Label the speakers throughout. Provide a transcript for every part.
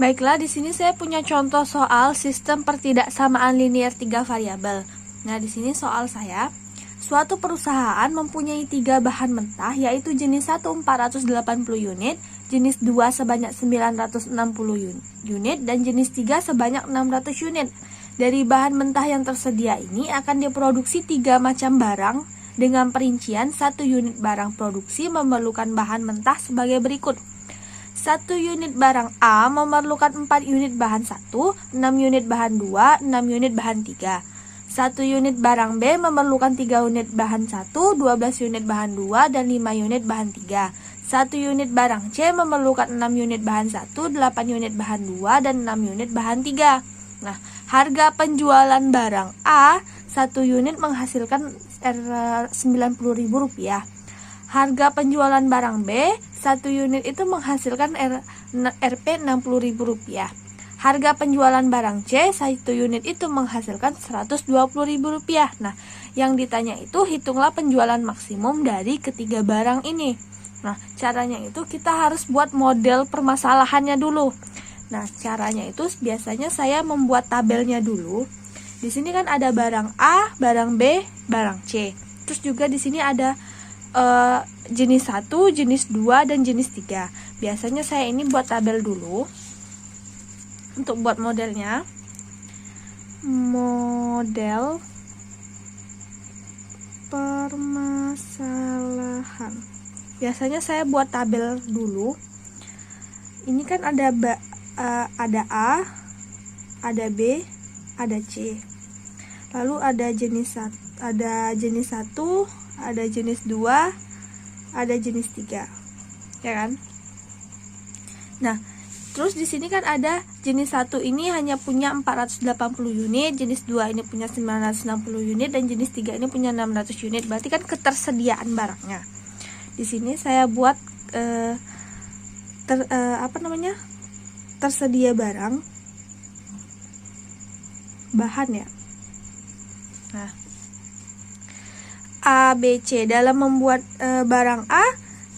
Speaker 1: Baiklah, di sini saya punya contoh soal sistem pertidaksamaan linier 3 variabel. Nah, di sini soal saya, suatu perusahaan mempunyai 3 bahan mentah, yaitu jenis 1 480 unit, jenis 2 sebanyak 960 unit, dan jenis 3 sebanyak 600 unit. Dari bahan mentah yang tersedia ini akan diproduksi 3 macam barang dengan perincian 1 unit barang produksi memerlukan bahan mentah sebagai berikut. 1 unit barang A memerlukan 4 unit bahan 1, 6 unit bahan 2, 6 unit bahan 3. 1 unit barang B memerlukan 3 unit bahan 1, 12 unit bahan 2, dan 5 unit bahan 3. 1 unit barang C memerlukan 6 unit bahan 1, 8 unit bahan 2, dan 6 unit bahan 3. Nah, harga penjualan barang A 1 unit menghasilkan Rp90.000. Harga penjualan barang B 1 unit itu menghasilkan Rp60.000. Harga penjualan barang C 1 unit itu menghasilkan Rp120.000. Nah, yang ditanya itu hitunglah penjualan maksimum dari ketiga barang ini. Nah, caranya itu kita harus buat model permasalahannya dulu. Nah, caranya itu biasanya saya membuat tabelnya dulu. Di sini kan ada barang A, barang B, barang C. Terus juga di sini ada jenis 1, jenis 2, dan jenis 3. Biasanya saya ini buat tabel dulu untuk buat modelnya. Model permasalahan. Biasanya saya buat tabel dulu. Ini kan ada A, ada B, ada C. Lalu ada jenis 1, ada jenis 2, ada jenis 3. Ya kan? Nah, terus di sini kan ada jenis 1 ini hanya punya 480 unit, jenis 2 ini punya 960 unit, dan jenis 3 ini punya 600 unit. Berarti kan ketersediaan barangnya. Di sini saya buat tersedia barang bahan ya. Nah, A, B, C. Dalam membuat barang A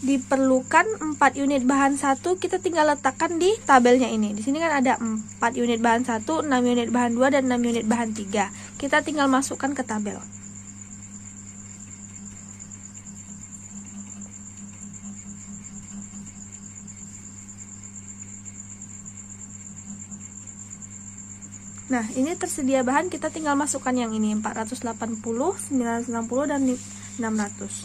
Speaker 1: diperlukan 4 unit bahan 1, kita tinggal letakkan di tabelnya ini. Di sini kan ada 4 unit bahan 1, 6 unit bahan 2, dan 6 unit bahan 3. Kita tinggal masukkan ke tabel. Nah, ini tersedia bahan, kita tinggal masukkan yang ini 480, 960, dan 600.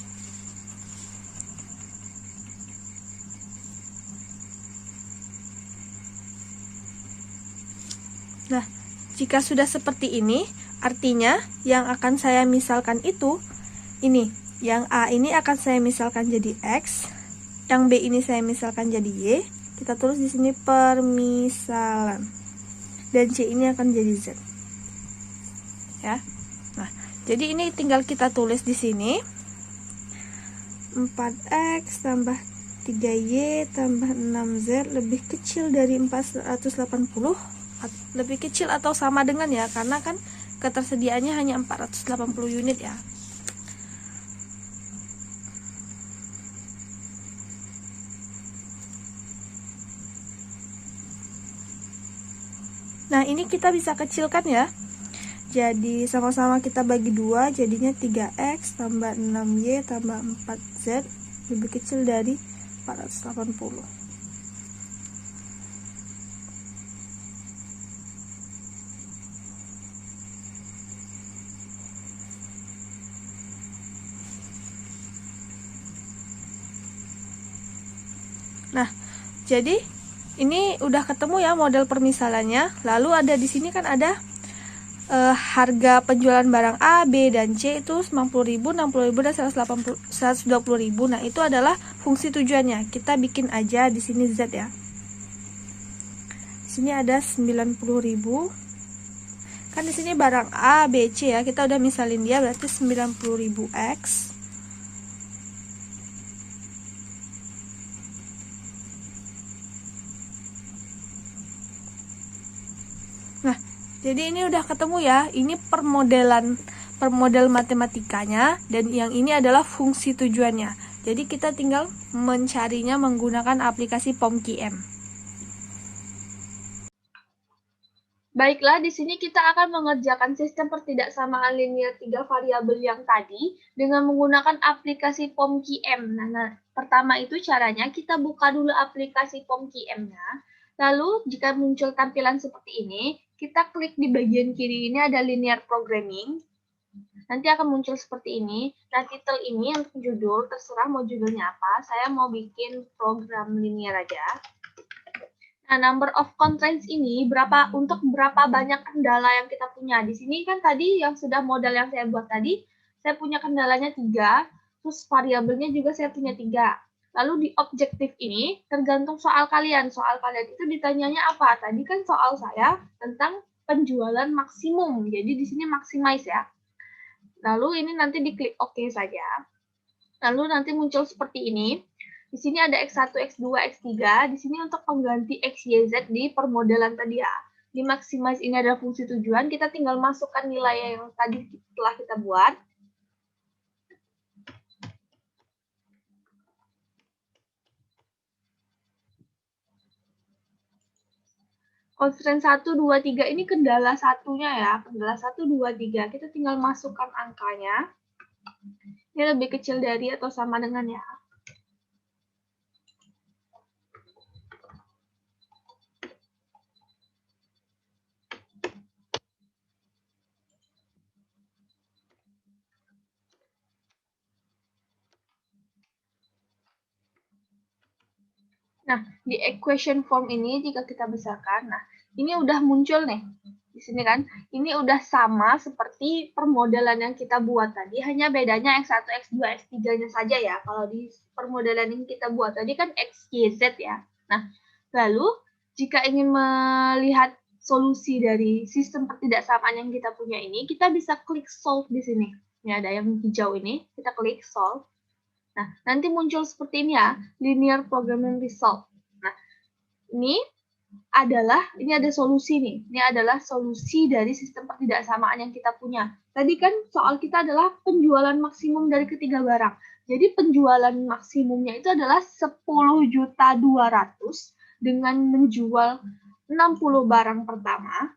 Speaker 1: Nah, jika sudah seperti ini, artinya yang akan saya misalkan itu ini. Yang A ini akan saya misalkan jadi X, yang B ini saya misalkan jadi Y. Kita tulis di sini permisalan. Dan C ini akan jadi Z. Ya. Nah, jadi ini tinggal kita tulis di sini 4X tambah 3Y tambah 6Z lebih kecil dari 480, lebih kecil atau sama dengan ya, karena kan ketersediaannya hanya 480 unit ya. Nah, ini kita bisa kecilkan ya. Jadi sama-sama kita bagi 2, jadinya 3X tambah 6Y tambah 4Z lebih kecil dari 480. Nah, jadi ini udah ketemu ya model permisalannya. Lalu ada di sini kan ada harga penjualan barang A, B, dan C itu 90.000, 60.000, dan 120.000. Nah, itu adalah fungsi tujuannya. Kita bikin aja di sini Z ya. Di sini ada 90.000. Kan di sini barang A, B, C ya. Kita udah misalin dia, berarti 90.000 X. Jadi ini udah ketemu ya, ini permodel matematikanya, dan yang ini adalah fungsi tujuannya. Jadi kita tinggal mencarinya menggunakan aplikasi POMQM. Baiklah, di sini kita akan mengerjakan sistem pertidaksamaan linear 3 variabel yang tadi dengan menggunakan aplikasi POMQM. Nah, pertama itu caranya kita buka dulu aplikasi POMQM-nya. Lalu, jika muncul tampilan seperti ini, kita klik di bagian kiri ini ada linear programming. Nanti akan muncul seperti ini. Nah, titel ini untuk judul, terserah mau judulnya apa. Saya mau bikin program linear aja. Nah, number of constraints ini untuk berapa banyak kendala yang kita punya. Di sini kan tadi yang sudah model yang saya buat tadi, saya punya kendalanya 3, terus variabelnya juga saya punya 3. Lalu di objektif ini tergantung soal kalian. Soal kalian itu ditanyanya apa? Tadi kan soal saya tentang penjualan maksimum. Jadi di sini maximize ya. Lalu ini nanti diklik OK saja. Lalu nanti muncul seperti ini. Di sini ada X1, X2, X3. Di sini untuk pengganti X, Y, Z di permodelan tadi ya. Di maximize ini adalah fungsi tujuan. Kita tinggal masukkan nilai yang tadi telah kita buat. Constraint 1, 2, 3 ini kendala satunya ya. Kendala 1, 2, 3. Kita tinggal masukkan angkanya. Ini lebih kecil dari atau sama dengan ya. Nah, di equation form ini jika kita besarkan, nah ini udah muncul nih. Di sini kan, ini udah sama seperti permodelan yang kita buat tadi, hanya bedanya X1, X2, X3-nya saja ya. Kalau di permodelan yang kita buat tadi kan X, Y, Z ya. Nah, lalu jika ingin melihat solusi dari sistem pertidaksamaan yang kita punya ini, kita bisa klik solve di sini. Ini ada yang hijau ini, kita klik solve. Nah, nanti muncul seperti ini ya, linear programming result. Nah, ini ada solusi nih. Ini adalah solusi dari sistem pertidaksamaan yang kita punya. Tadi kan soal kita adalah penjualan maksimum dari ketiga barang. Jadi penjualan maksimumnya itu adalah 10.200.000 dengan menjual 60 barang pertama.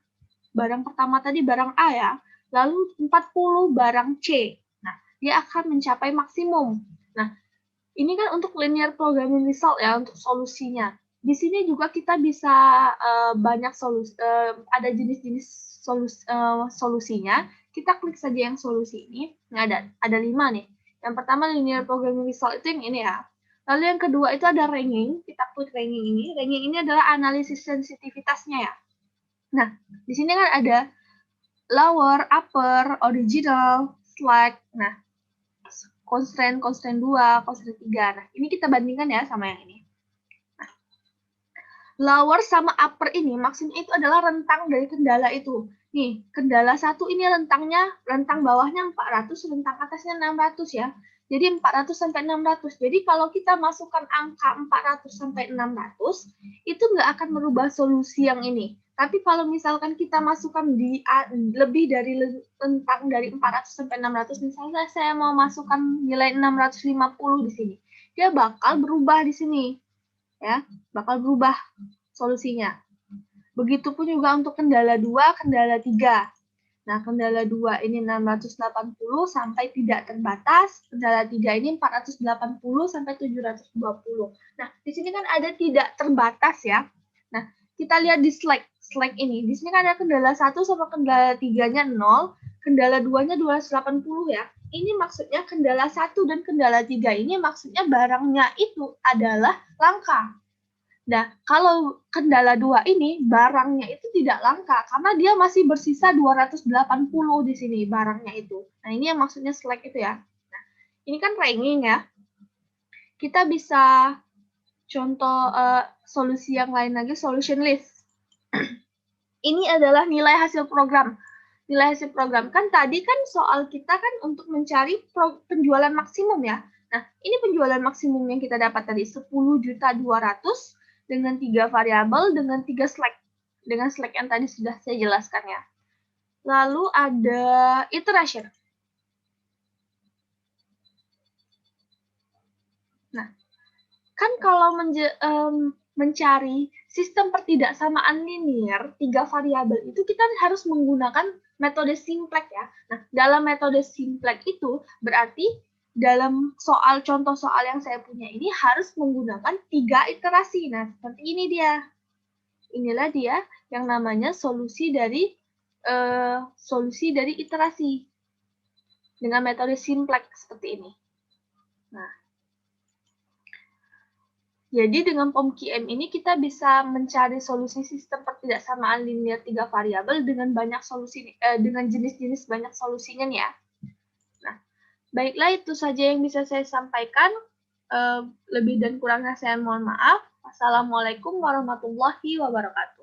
Speaker 1: Barang pertama tadi barang A ya, lalu 40 barang C. Nah, dia akan mencapai maksimum. Nah, ini kan untuk linear programming result ya, untuk solusinya. Di sini juga kita bisa banyak solusi, ada jenis-jenis solusinya. Kita klik saja yang solusi ini. Nah, ada 5 nih. Yang pertama linear programming result itu yang ini ya. Lalu yang kedua itu ada ranking. Kita klik ranking ini. Ranking ini adalah analisis sensitivitasnya ya. Nah, di sini kan ada lower, upper, original, select. Nah, constraint 2, constraint 3. Nah, ini kita bandingkan ya sama yang ini. Nah, lower sama upper ini maksudnya itu adalah rentang dari kendala itu. Nih, kendala 1 ini rentang bawahnya 400, rentang atasnya 600 ya. Jadi 400 sampai 600. Jadi kalau kita masukkan angka 400 sampai 600, itu nggak akan merubah solusi yang ini. Tapi kalau misalkan kita masukkan lebih dari rentang dari 400 sampai 600, misalnya saya mau masukkan nilai 650 di sini, dia bakal berubah di sini. Ya, bakal berubah solusinya. Begitupun juga untuk kendala 2, kendala 3. Nah, kendala 2 ini 680 sampai tidak terbatas, kendala 3 ini 480 sampai 720. Nah, di sini kan ada tidak terbatas ya. Nah, kita lihat di slide ini. Di sini kan ada kendala 1 sama kendala 3-nya 0, kendala 2-nya 280 ya. Ini maksudnya kendala 1 dan kendala 3 ini maksudnya barangnya itu adalah langka. Nah, kalau kendala 2 ini, barangnya itu tidak langka, karena dia masih bersisa 280 di sini, barangnya itu. Nah, ini yang maksudnya select itu ya. Nah, ini kan ranking ya. Kita bisa contoh solusi yang lain lagi, solution list. Ini adalah nilai hasil program. Nilai hasil program. Kan tadi kan soal kita kan untuk mencari penjualan maksimum ya. Nah, ini penjualan maksimum yang kita dapat tadi, 10.200.000 dengan 3 variabel, dengan 3 select. Dengan select yang tadi sudah saya jelaskan ya. Lalu ada iteration. Nah, kan kalau mencari sistem pertidaksamaan linear 3 variabel itu kita harus menggunakan metode simplex ya. Nah, dalam metode simplex itu berarti dalam contoh soal yang saya punya ini harus menggunakan 3 iterasi. Nah, seperti ini dia. Inilah dia yang namanya solusi dari iterasi dengan metode simplex seperti ini. Nah, jadi dengan POMQM ini kita bisa mencari solusi sistem pertidaksamaan linear 3 variabel dengan banyak solusi dengan jenis-jenis banyak solusinya nih ya. Nah, baiklah itu saja yang bisa saya sampaikan. Lebih dan kurangnya saya mohon maaf. Wassalamualaikum warahmatullahi wabarakatuh.